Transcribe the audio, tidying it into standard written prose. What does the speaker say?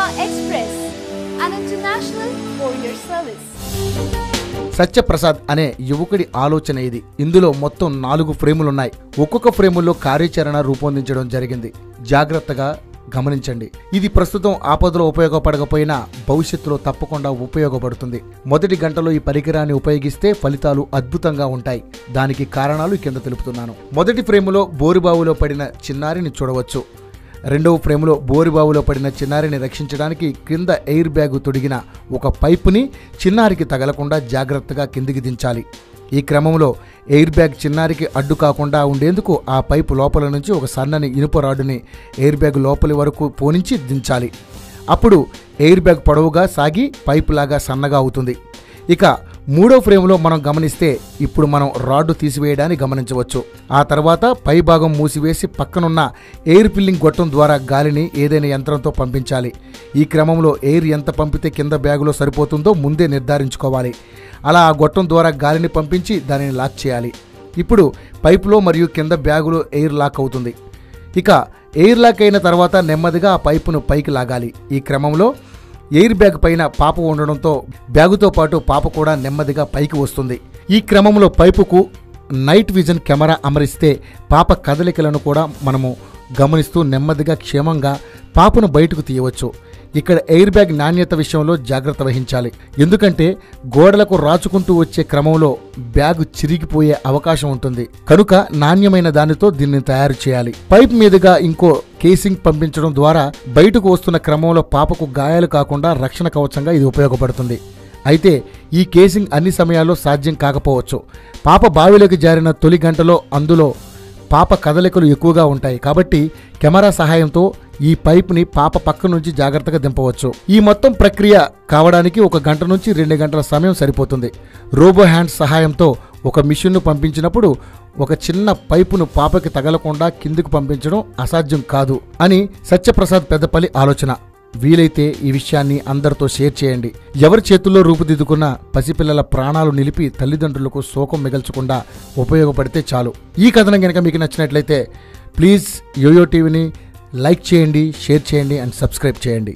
Yoga Express, an international courier service. Satyaprasad అనే యువకుడి ఆలోచన ఇది. ఇందులో మొత్తం 4 ఫ్రేములున్నాయి. ఒక్కొక్క ఫ్రేముల్లో కార్యాచరణ రూపొందించడం జరిగింది. జాగ్రత్తగా గమనించండి. ఇది ప్రస్తుతం ఆపదలో ఉపయోగపడకపోయినా భవిష్యత్తులో తప్పకుండా ఉపయోగపడుతుంది. మొదటి గంటలో ఈ పరికరాన్ని ఉపయోగిస్తే ఫలితాలు అద్భుతంగా ఉంటాయి. దానికి కారణాలు కింద తెలుపుతున్నాను. మొదటి ఫ్రేములో బోరుబావులో పడిన చిన్నారిని చూడవచ్చు. రెండవ ఫ్రేములో బోరుబావులో పడిన చిన్నారిని రక్షించడానికి కింద ఎయిర్ బ్యాగ్ తొడిగిన ఒక పైపుని చిన్నారికి తగలకుండా జాగ్రత్తగా కిందికి దించాలి. ఈ క్రమంలో ఎయిర్ బ్యాగ్ చిన్నారికి అడ్డు కాకుండా ఉండేందుకు ఆ పైపు లోపల నుంచి ఒక సన్నని ఇనుప రాడుని ఎయిర్ బ్యాగ్ లోపలి వరకు పోనించి దించాలి. అప్పుడు ఎయిర్ బ్యాగ్ పొడవుగా సాగి పైపులాగా సన్నగా అవుతుంది. ఇక మూడో ఫ్రేమ్లో మనం గమనిస్తే ఇప్పుడు మనం రాడ్డు తీసివేయడాన్ని గమనించవచ్చు. ఆ తర్వాత పై భాగం మూసివేసి పక్కనున్న ఎయిర్ ఫిల్లింగ్ గొట్టం ద్వారా గాలిని ఏదైనా యంత్రంతో పంపించాలి. ఈ క్రమంలో ఎయిర్ ఎంత పంపితే కింద బ్యాగులో సరిపోతుందో ముందే నిర్ధారించుకోవాలి. అలా ఆ గొట్టం ద్వారా గాలిని పంపించి దానిని లాక్ చేయాలి. ఇప్పుడు పైపులో మరియు కింద బ్యాగులో ఎయిర్ లాక్ అవుతుంది. ఇక ఎయిర్ లాక్ అయిన తర్వాత నెమ్మదిగా ఆ పైపును పైకి లాగాలి. ఈ క్రమంలో ఎయిర్ బ్యాగ్ పైన పాప ఉండడంతో బ్యాగుతో పాటు పాప కూడా నెమ్మదిగా పైకి వస్తుంది. ఈ క్రమంలో పైపుకు నైట్ విజన్ కెమెరా అమరిస్తే పాప కదలికలను కూడా మనము గమనిస్తూ నెమ్మదిగా క్షేమంగా పాపను బయటకు తీయవచ్చు. ఇక్కడ ఎయిర్ బ్యాగ్ నాణ్యత విషయంలో జాగ్రత్త వహించాలి. ఎందుకంటే గోడలకు రాచుకుంటూ వచ్చే క్రమంలో బ్యాగు చిరిగిపోయే అవకాశం ఉంటుంది. కనుక నాణ్యమైన దానితో దీన్ని తయారు చేయాలి. పైప్ మీదుగా ఇంకో కేసింగ్ పంపించడం ద్వారా బయటకు వస్తున్న క్రమంలో పాపకు గాయాలు కాకుండా రక్షణ కవచంగా ఇది ఉపయోగపడుతుంది. అయితే ఈ కేసింగ్ అన్ని సమయాల్లో సాధ్యం కాకపోవచ్చు. పాప బావిలోకి జారిన తొలి గంటలో అందులో పాప కదలికలు ఎక్కువగా ఉంటాయి. కాబట్టి కెమెరా సహాయంతో ఈ పైప్ని పాప పక్క నుంచి జాగ్రత్తగా దింపవచ్చు. ఈ మొత్తం ప్రక్రియ కావడానికి 1 గంట నుంచి 2 గంటల సమయం సరిపోతుంది. రోబో హ్యాండ్స్ సహాయంతో ఒక మిషన్ను పంపించినప్పుడు ఒక చిన్న పైపును పాపకి తగలకుండా కిందికి పంపించడం అసాధ్యం కాదు అని సత్యప్రసాద్ పెద్దపల్లి ఆలోచన. వీలైతే ఈ విషయాన్ని అందరితో షేర్ చేయండి. ఎవరి చేతుల్లో రూపుదిద్దుకున్న పసిపిల్లల ప్రాణాలు నిలిపి తల్లిదండ్రులకు శోకం మిగల్చకుండా ఉపయోగపడితే చాలు. ఈ కథనం కనుక మీకు నచ్చినట్లయితే ప్లీజ్ యోయో టీవీని లైక్ చేయండి, షేర్ చేయండి అండ్ సబ్స్క్రైబ్ చేయండి.